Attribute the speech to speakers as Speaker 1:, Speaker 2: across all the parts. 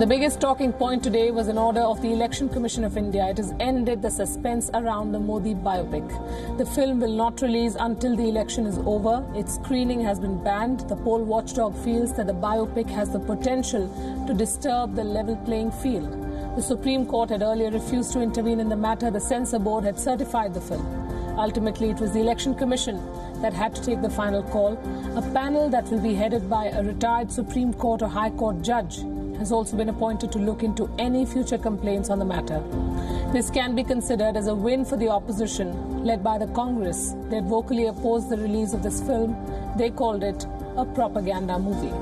Speaker 1: The biggest talking point today was an order of the Election Commission of India. It has ended the suspense around the Modi biopic. The film will not release until the election is over. Its screening has been banned. The poll watchdog feels that the biopic has the potential to disturb the level playing field. The Supreme Court had earlier refused to intervene in the matter. The censor board had certified the film. Ultimately, it was the Election Commission that had to take the final call. A panel that will be headed by a retired Supreme Court or High Court judge has also been appointed to look into any future complaints on the matter. This can be considered as a win for the opposition, led by the Congress. They had vocally opposed the release of this film. They called it a propaganda movie.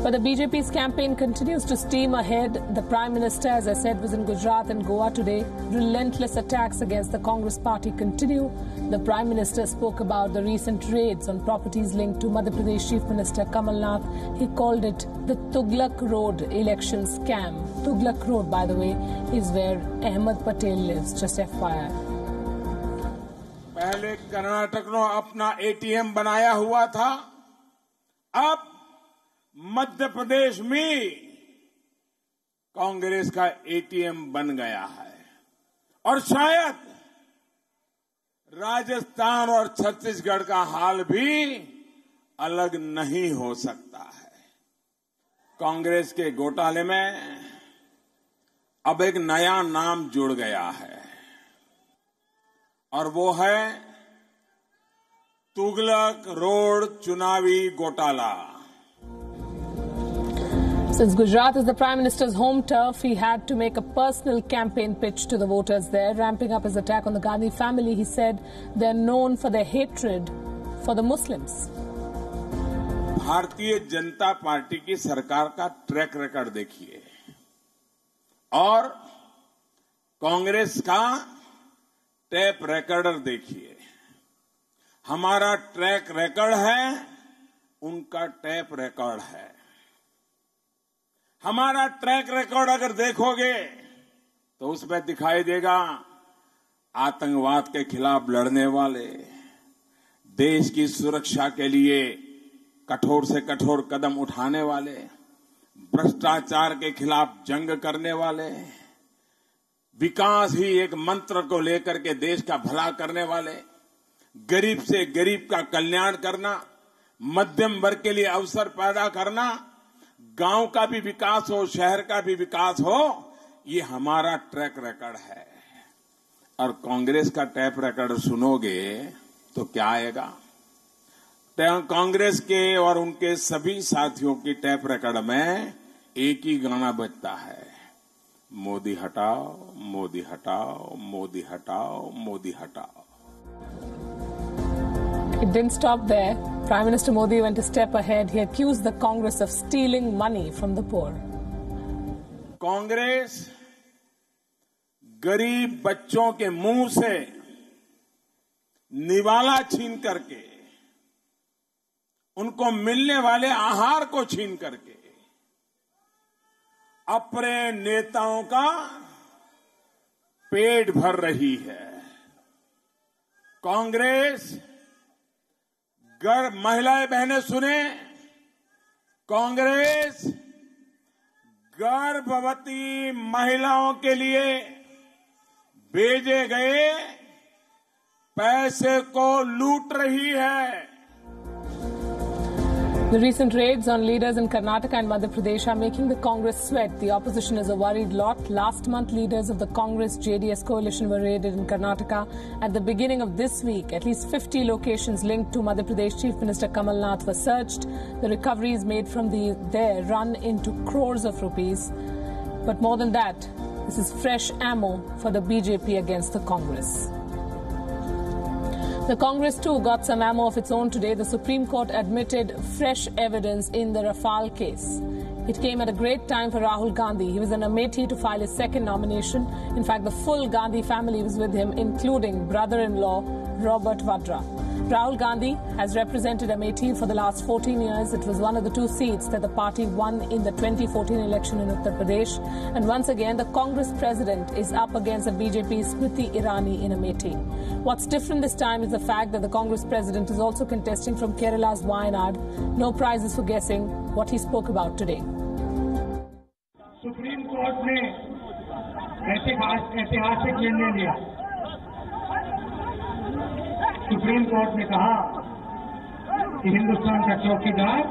Speaker 1: But the BJP's campaign continues to steam ahead. The Prime Minister, as I said, was in Gujarat and Goa today. Relentless attacks against the Congress party continue. The Prime Minister spoke about the recent raids on properties linked to Madhya Pradesh Chief Minister Kamal Nath. He called it the Tughlaq Road election scam. Tughlaq Road, by the way, is where Ahmed Patel lives, just FYI.
Speaker 2: पहले कर्नाटक ने अपना ATM बनाया हुआ था, अब मध्य प्रदेश में कांग्रेस का ATM बन गया है और शायद राजस्थान और छत्तीसगढ़ का हाल भी अलग नहीं हो सकता है। कांग्रेस के घोटाले में अब एक नया नाम जुड़ गया है और वो है तुगलक रोड चुनावी घोटाला।
Speaker 1: Since Gujarat is the Prime Minister's home turf, he had to make a personal campaign pitch to the voters there, ramping up his attack on the Gandhi family. He said they're known for their hatred for the Muslims.
Speaker 2: Bharatiya Janata party की सरकार का track record देखिए और कांग्रेस का tap recorder देखिए। हमारा track record है, उनका टैप रिकॉर्ड है। हमारा ट्रैक रिकॉर्ड अगर देखोगे तो उसमें दिखाई देगा आतंकवाद के खिलाफ लड़ने वाले, देश की सुरक्षा के लिए कठोर से कठोर कदम उठाने वाले, भ्रष्टाचार के खिलाफ जंग करने वाले, विकास ही एक मंत्र को लेकर के देश का भला करने वाले, गरीब से गरीब का कल्याण करना, मध्यम वर्ग के लिए अवसर पैदा करना, गांव का भी विकास हो, शहर का भी विकास हो, ये हमारा ट्रैक रिकॉर्ड है। और कांग्रेस का टैप रिकॉर्ड सुनोगे तो क्या आएगा? कांग्रेस के और उनके सभी साथियों की टैप रिकॉर्ड में एक ही गाना बजता है, मोदी हटाओ, मोदी हटाओ, मोदी हटाओ, मोदी हटाओ।
Speaker 1: It didn't stop there. Prime Minister Modi went a step ahead. He accused the Congress of stealing money from the poor.
Speaker 2: Congress गरीब बच्चों के मुंह से निवाला छीन करके, उनको मिलने वाले आहार को छीन करके अपने नेताओं का पेट भर रही है। कांग्रेस महिलाएं बहनें सुने, कांग्रेस गर्भवती महिलाओं के लिए भेजे गए पैसे को लूट रही है।
Speaker 1: The recent raids on leaders in Karnataka and Madhya Pradesh are making the Congress sweat. The opposition is a worried lot. Last month, leaders of the Congress-JDS coalition were raided in Karnataka. At the beginning of this week, at least 50 locations linked to Madhya Pradesh Chief Minister Kamal Nath were searched. The recoveries made from there run into crores of rupees. But more than that, this is fresh ammo for the BJP against the Congress. The Congress too got some ammo of its own today. The Supreme Court admitted fresh evidence in the Rafale case. It came at a great time for Rahul Gandhi. He was in Amethi to file his second nomination. In fact, the full Gandhi family was with him, including brother-in-law Robert Vadra. Rahul Gandhi has represented Amethi for the last 14 years. It was one of the two seats that the party won in the 2014 election in Uttar Pradesh. And once again, the Congress president is up against the BJP's Smriti Irani in Amethi. What's different this time is the fact that the Congress president is also contesting from Kerala's Wayanad. No prizes for guessing what he spoke about today.
Speaker 3: Supreme court ने ऐतिहासिक निर्णय लिया। Supreme court ने कहा कि हिंदुस्तान का चौकीदार,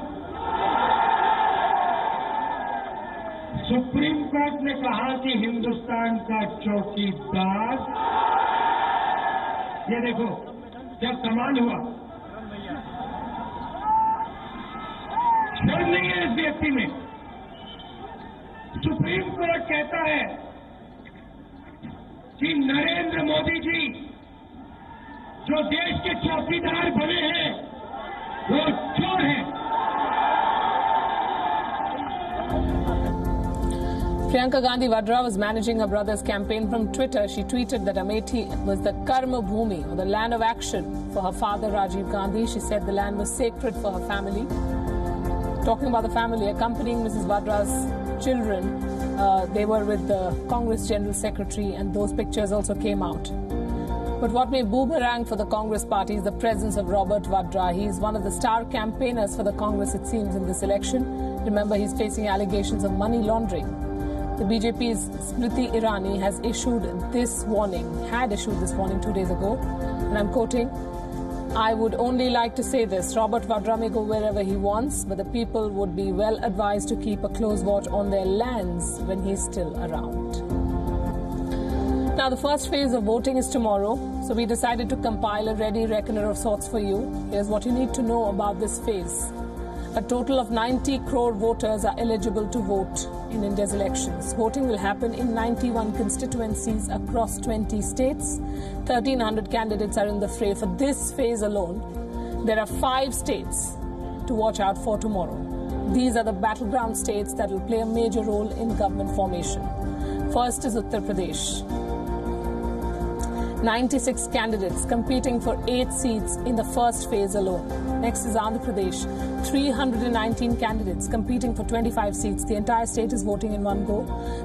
Speaker 3: supreme court ने कहा कि हिंदुस्तान का चौकीदार, ये देखो जब सवाल हुआ, शर्म नहीं है इस व्यक्ति में। सुप्रीम कोर्ट कहता है कि नरेंद्र मोदी जी जो देश के चौकीदार बने हैं वो चोर हैं।
Speaker 1: Priyanka Gandhi Vadra was managing her brother's campaign from Twitter. She tweeted that Amethi was the Karma Bhumi, or the land of action, for her father Rajiv Gandhi. She said the land was sacred for her family. Talking about the family, accompanying Mrs. Vadra's children, they were with the Congress General Secretary, and those pictures also came out. But what may boomerang for the Congress party is the presence of Robert Vadra. He is one of the star campaigners for the Congress, it seems, in this election. Remember, he's facing allegations of money laundering. The BJP's Smriti Irani had issued this warning 2 days ago. And I'm quoting, "I would only like to say this. Robert Vadra may go wherever he wants, but the people would be well advised to keep a close watch on their lands when he's still around." Now, the first phase of voting is tomorrow, so we decided to compile a ready reckoner of sorts for you. Here's what you need to know about this phase. A total of 90 crore voters are eligible to vote in India's elections. Voting will happen in 91 constituencies across 20 states. 1,300 candidates are in the fray for this phase alone. There are 5 states to watch out for tomorrow. These are the battleground states that will play a major role in government formation. First is Uttar Pradesh. 96 candidates competing for 8 seats in the first phase alone. Next is Andhra Pradesh. 319 candidates competing for 25 seats. The entire state is voting in one go.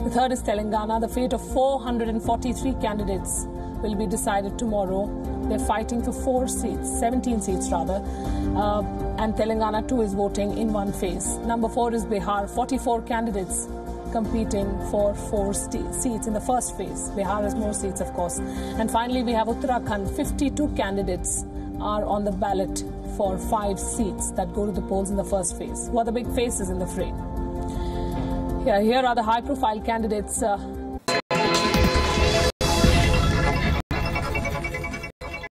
Speaker 1: The third is Telangana. The fate of 443 candidates will be decided tomorrow. They're fighting for 17 seats rather. And Telangana too is voting in one phase. Number 4 is Bihar. 44 candidates competing for 4 seats in the first phase. Bihar has more seats, of course. And finally, we have Uttarakhand. 52 candidates are on the ballot for 5 seats that go to the polls in the first phase. Who are the big faces in the fray? Here are the high-profile candidates